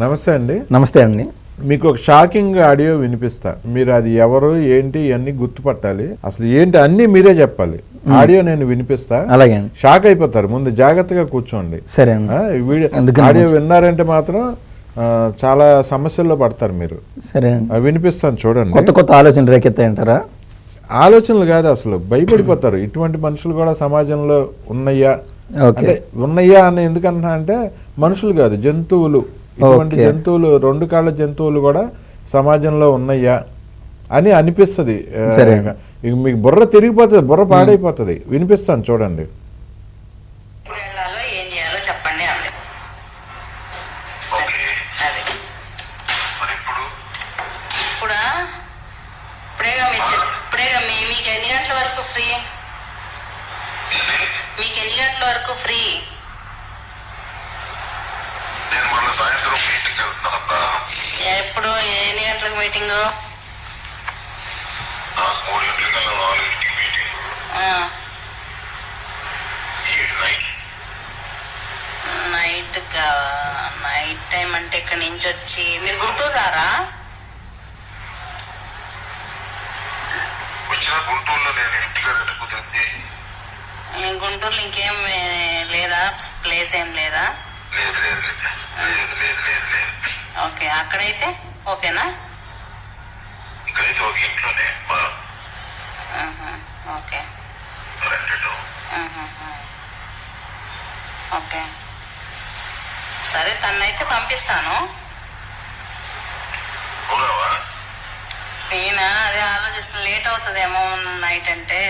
నమస్తే అండి. నమస్తే అండి. మీకు ఒక షాకింగ్ ఆడియో వినిపిస్తా, మీరు అది ఎవరు ఏంటి ఇవన్నీ గుర్తుపట్టాలి. అసలు ఏంటి అన్నీ మీరే చెప్పాలి. ఆడియో నేను వినిపిస్తా, అలాగే అండి. షాక్ అయిపోతారు. ముందు జాగ్రత్తగా కూర్చోండి. సరే అండి. ఆడియో విన్నారంటే మాత్రం చాలా సమస్యల్లో పడతారు మీరు. సరే అండి. వినిపిస్తాను చూడండి. కొత్త కొత్త ఆలోచనలు రేకెత్తాయంటారా? ఆలోచనలు కాదు, అసలు భయపడిపోతారు. ఇటువంటి మనుషులు కూడా సమాజంలో ఉన్నాయా అంటే ఉన్నాయా అని ఎందుకంటున్నా అంటే మనుషులు కాదు, జంతువులు. ఇటువంటి జంతువులు, రెండు కాళ్ళ జంతువులు కూడా సమాజంలో ఉన్నాయా అని అనిపిస్తుంది. మీకు బుర్ర తిరిగిపోతుంది, బుర్ర పాడైపోతుంది. వినిపిస్తాను చూడండి. మీకు ఎన్ని గంటల వరకు ఫ్రీ? ఎప్పుడు ఎన్ని గంటలకు మీటింగ్? నైట్ టైం అంటే ఇక్కడ నుంచి వచ్చి మీరు గుంటూరు రారా? గుంటూరులో ఇంకేం లేదా? ప్లేస్ ఏం లేదా? ఓకే, అక్కడైతే ఓకేనా? ఓకే ఓకే, సరే తన్నైతే పంపిస్తాను. నేనా అదే ఆలోచిస్తున్నా, లేట్ అవుతుందేమో నైట్ అంటే.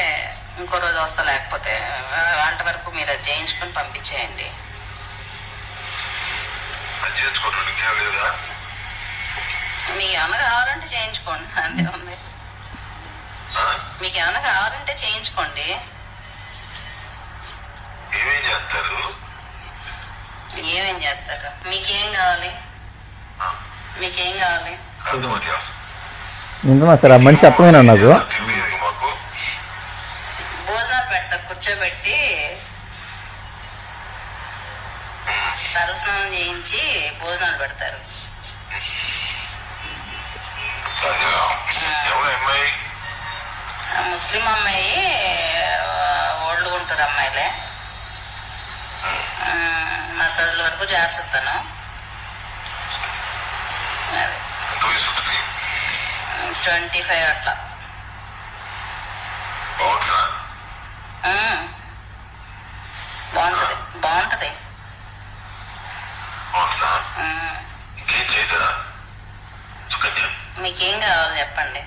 ఇంకో రోజు వస్తా, లేకపోతే వంట వరకు మీరు అది చేయించుకొని పంపించేయండి. మీకు ఏమైనా కావాలంటే చేయించుకోండి, అంతే ఉంది. మీకు ఏమైనా కావాలంటే చేయించుకోండి. ఏమేం చేస్తారు? మీకేం కావాలి? మీకేం కావాలి? ఉంటున్నా సార్, ఆ మనిషి అర్థమైనా నాకు. భోజనాలు పెడతారు, కూర్చోబెట్టి తలస్నానం చేయించి భోజనాలు పెడతారు. ముస్లిం అమ్మాయి, ఓల్డ్ గుంటూరు అమ్మాయిలే. మసాజ్ల వరకు చేస్తాను. 25 అట్లా. బాగుంటది, బాగుంటది. మీకేం కావాలి చెప్పండి.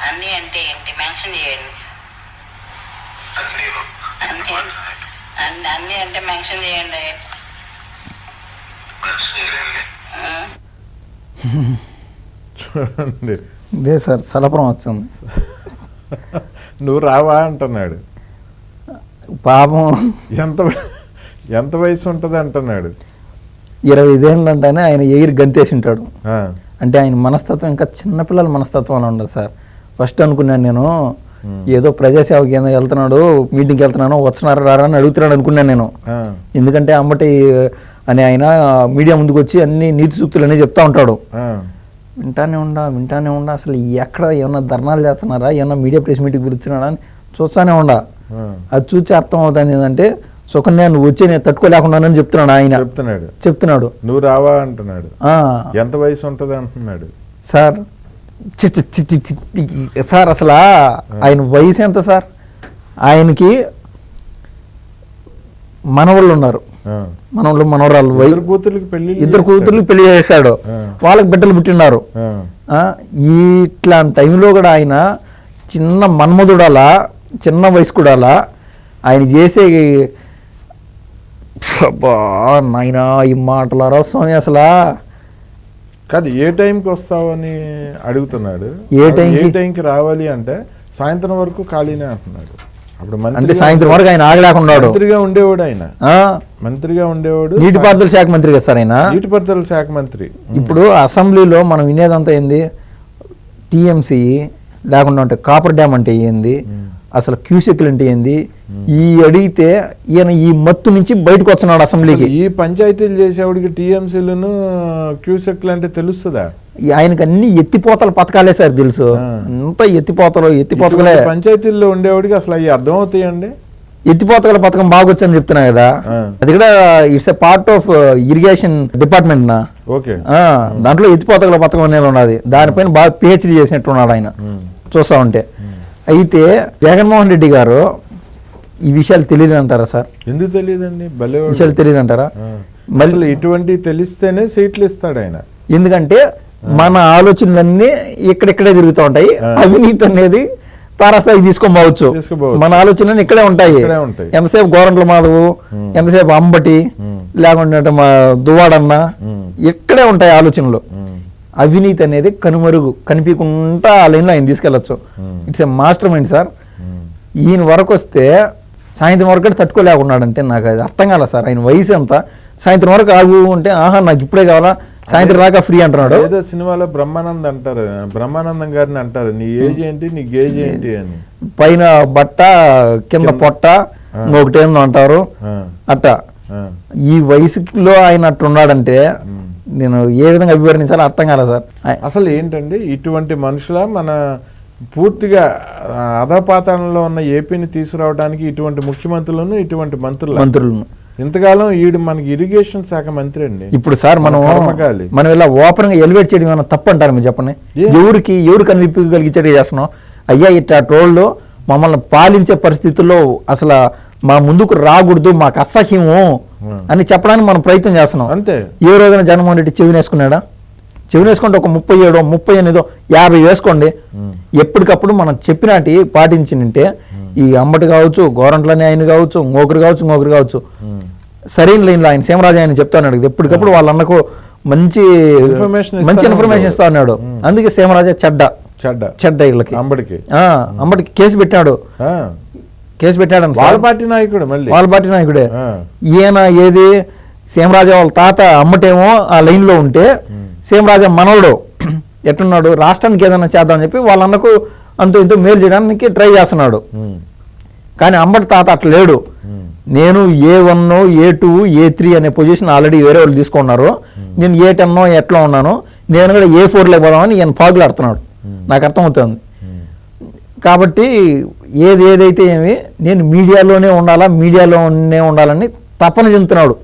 అన్నీ అంటే ఏంటి? మెన్షన్ చేయండి. అన్నీ అంటే మెన్షన్ చేయండి. చూడండి, ఇదే సార్ సలపురం వచ్చింది. నువ్వు రావా అంటున్నాడు. పాపం ఎంత వయసు ఉంటుంది అంటున్నాడు. 25 ఏళ్ళు అంటేనే ఆయన ఎగిరి గంతేసి ఉంటాడు. అంటే ఆయన మనస్తత్వం ఇంకా చిన్నపిల్లల మనస్తత్వం ఉండదు సార్. ఫస్ట్ అనుకున్నాను నేను, ఏదో ప్రజాసేవకి ఏదో వెళ్తున్నాడు, మీటింగ్కి వెళ్తున్నాను, వస్తున్నారా రారా అని అడుగుతున్నాడు అనుకున్నాను నేను. ఎందుకంటే అంబటి అని ఆయన మీడియా ముందుకు వచ్చి అన్ని నీతి సూక్తులు అన్నీ చెప్తా ఉంటాడు. వింటానే ఉండా అసలు ఎక్కడ ఏమన్నా ధర్నాలు చేస్తున్నారా, ఏమన్నా మీడియా ప్రెస్ మీటింగ్ పిలుస్తున్నాడా అని చూస్తానే ఉండా. అది చూసి అర్థం అవుతుంది ఏంటంటే, సుకన్య నువ్వు వచ్చి నేను తట్టుకోలేకున్నానని చెప్తున్నాడు ఆయన. చెప్తున్నాడు నువ్వు రావా అంటున్నాడు. ఎంత వయసు ఉంటుంది అంటున్నాడు సార్. సార్ అసలు ఆయన వయసు ఎంత సార్? ఆయనకి మనవాళ్ళు ఉన్నారు, మనవరాళ్ళు, ఇద్దరు కూతుర్లకి పెళ్లి చేశాడు, వాళ్ళకి బిడ్డలు పుట్టిన్నారు. ఇట్లాంటి టైంలో కూడా ఆయన చిన్న మన్మధుడాలా, చిన్న వయసు కూడా ఆయన చేసే నాయనా ఈ మాటలారా స్వామి. అసలు కాదు, ఏ టైంకి వస్తావని అడుగుతున్నాడు. ఏ టైంకి రావాలి అంటే సాయంత్రం వరకు ఖాళీనే అంటున్నాడు. అప్పుడు అంటే సాయంత్రం వరకు ఆయన ఆగలేకున్నాడు. మంత్రిగా ఉండేవాడు. నీటిపారుదల శాఖ మంత్రి కదా సార్ ఆయన. నీటిపారుదల శాఖ మంత్రి. ఇప్పుడు అసెంబ్లీలో మనం వినేదంతా ఏంది? టీఎంసీ లేకుండా ఉంటే కాపర్ డ్యామ్ అంటే ఏంది, అసలు క్యూసెక్లు అంటే ఏంది, ఈ అడిగితే ఈయన ఈ మత్తు నుంచి బయటకు వచ్చినాడు అసెంబ్లీకి. ఈ పంచాయతీలు చేసేవాడికి టీఎంసీలను క్యూసెక్లు అంటే తెలుస్తుందా? ఆయనకు అన్ని ఎత్తిపోతల పథకాలే సార్ తెలుసు, అంతా ఎత్తిపోతలే. పంచాయతీల్లో ఉండేవాడికి అసలు అవి అర్థం అవుతాయండి? ఎత్తిపోతల పథకం బాగొచ్చని చెప్తున్నా కదా, అది కూడా it's a part of irrigation department నా. ఓకే, దాంట్లో ఎత్తిపోతల పథకం అనేది ఉన్నది, దానిపైన బాగా పిహెచ్డి చేసినట్టున్నాడు ఆయన చూస్తా ఉంటే. అయితే జగన్మోహన్ రెడ్డి గారు ఈ విషయాలు తెలియదు అంటారా సార్? ఎందుకు తెలియదండి, భలే విషయాలు తెలియదు అంటారా? మళ్ళీ ఇటువంటి తెలిస్తేనే సీట్లు ఇస్తాడు ఆయన. ఎందుకంటే మన ఆలోచనలన్నీ ఇక్కడిక్కడే తిరుగుతూ ఉంటాయి. అవినీతి అనేది తారాస్థాయికి తీసుకోవచ్చు, మన ఆలోచనలు ఇక్కడే ఉంటాయి. ఎంతసేపు గోరంట్ల మాధవు, ఎంతసేపు అంబటి, లేకుంటే దువ్వాడన్న, ఇక్కడే ఉంటాయి ఆలోచనలు. అవినీతి అనేది కనిపించకుండా ఆ లైన్లో ఆయన తీసుకెళ్ళచ్చు. It's a mastermind sir. ఈయన వరకు వస్తే సాయంత్రం వరకు తట్టుకోలేకున్నాడంటే నాకు అది అర్థం కాలే సార్. ఆయన వయసు ఎంత, సాయంత్రం వరకు ఆగు అంటే ఆహా నాకు ఇప్పుడే కావాలా, సాయంత్రం దాకా ఫ్రీ అంటున్నాడు. ఏదో సినిమాలో బ్రహ్మానందం అంటారు, బ్రహ్మానందం గారిని అంటారు, నీ ఏజ్ ఏంటి, నీ గేజ్ ఏంటి అని. పైన బట్ట కింద పొట్ట ఇంకొకటేందో అంటారు అట్ట. ఈ వయసులో ఆయన అట్టున్నాడంటే నేను ఏ విధంగా వివరించాలో అర్థం కాలే సార్. అసలు ఏంటండి ఇటువంటి మనుషుల మన పూర్తిగా అధపాతాళంలో ఉన్న ఏపీని తీసుకురావడానికి ఇటువంటి ముఖ్యమంత్రులను, ఇటువంటి మంత్రులను ఇంతకాలం ఈడు మనకి ఇరిగేషన్ శాఖ మంత్రి అండి. ఇప్పుడు సార్ మనం ఇలా ఓపెన్ గా ఎలివేట్ చేయడం ఏమైనా తప్పు అంటారు మీరు చెప్పండి? ఎవరు కనిపించగలిగించేది చేస్తున్నాం అయ్యా? ఇట్లా ట్రోల్లో మమ్మల్ని పాలించే పరిస్థితుల్లో అసలు మా ముందుకు రాకూడదు, మాకు అసహ్యము అని చెప్పడానికి మనం ప్రయత్నం చేస్తున్నాం అంతే. ఏ రోజున జగన్మోహన్ రెడ్డి చెవి వేసుకున్నాడా? చెవి వేసుకుంటే ఒక 37, 38, 50 వేసుకోండి. ఎప్పటికప్పుడు మనం చెప్పినట్టు పాటించింటే ఈ అంబటి కావచ్చు, గోరంట్లని ఆయన కావచ్చు, ఇంకొకరు కావచ్చు సరైన లైన్లో ఆయన సీమరాజు ఆయన చెప్తా ఉన్నాడు ఎప్పటికప్పుడు వాళ్ళ అన్నకు మంచి ఇన్ఫర్మేషన్ ఇస్తా ఉన్నాడు. అందుకే సీమరాజా చెడ్డ వీళ్ళకి. అంబటికి కేసు పెట్టాడు వాళ్ళ పార్టీ నాయకుడే. ఈయన ఏది సీమరాజా వాళ్ళ తాత అమ్మటేమో ఆ లైన్లో ఉంటే సీమరాజా మనవడు ఎట్టున్నాడు, రాష్ట్రానికి ఏదైనా చేద్దామని చెప్పి వాళ్ళ అన్నకు అంత ఇంతో మేలు చేయడానికి ట్రై చేస్తున్నాడు. కానీ అంబటి తాత అట్లా లేడు. నేను A1, A2, A3 అనే పొజిషన్ ఆల్రెడీ వేరే వాళ్ళు తీసుకున్నారు, నేను A10 ఎట్లా ఉన్నాను, నేను కూడా A4లో పోదామని ఈయన పాగులాడుతున్నాడు. నాకు అర్థమవుతుంది. కాబట్టి ఏదైతే ఏమి నేను మీడియాలోనే ఉండాలని తపన చెందుతున్నాడు.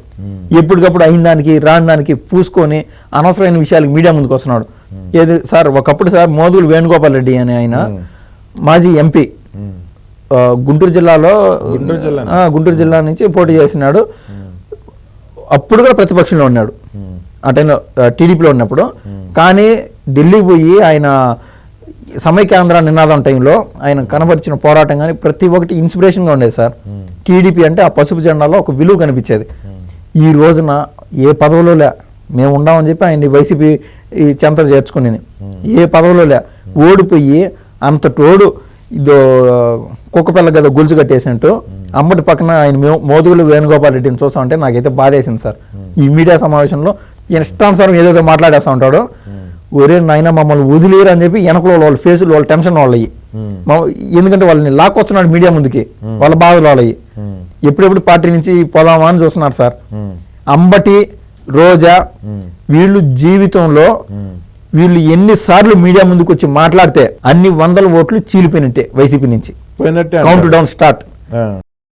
ఎప్పటికప్పుడు అయిన దానికి రాని దానికి పూసుకొని అనవసరమైన విషయాలకు మీడియా ముందుకు వస్తున్నాడు. ఏది సార్ ఒకప్పుడు సార్ మోదుగులు వేణుగోపాల్ రెడ్డి అని ఆయన మాజీ ఎంపీ, గుంటూరు జిల్లా నుంచి పోటీ చేసినాడు. అప్పుడు కూడా ప్రతిపక్షంలో ఉన్నాడు ఆ టైంలో, టీడీపీలో ఉన్నప్పుడు. కానీ ఢిల్లీకి పోయి ఆయన సమైక్యాంధ్ర నినాదం టైంలో ఆయన కనబరిచిన పోరాటం కానీ ప్రతి ఒక్కటి ఇన్స్పిరేషన్గా ఉండేది సార్. టీడీపీ అంటే ఆ పసుపు జెండాలో ఒక విలువ కనిపించేది. ఈ రోజున ఏ పదవిలో మేము ఉండామని చెప్పి ఆయన వైసీపీ చెంత చేర్చుకునేది. ఏ పదవిలో ఓడిపోయి అంతటోడు ఇదో కుక్కపిల్ల గద గొలుసు కట్టేసినట్టు అమ్మటి పక్కన ఆయన మోదుగులు వేణుగోపాల్ రెడ్డిని చూస్తా ఉంటే నాకైతే బాధేసింది సార్. ఈ మీడియా సమావేశంలో ఈయన ఇష్టానుసారం ఏదైతే మాట్లాడేస్తూ ఉంటాడో, ఒరే నాయన మమ్మల్ని వదిలేరు అని చెప్పి వెనకలో వాళ్ళ ఫేసులు వాళ్ళ టెన్షన్ వాళ్ళయ్యి. ఎందుకంటే వాళ్ళని లాక్కొస్తున్నాడు మీడియా ముందుకి, వాళ్ళ బాధలు వాళ్ళయ్యి. ఎప్పుడెప్పుడు పార్టీ నుంచి పోదామా అని చూస్తున్నారు సార్. అంబటి, రోజా వీళ్ళు జీవితంలో ఎన్నిసార్లు మీడియా ముందుకు వచ్చి మాట్లాడితే అన్ని 100 ఓట్లు చీలిపోయినట్టే వైసీపీ నుంచి. Count down start.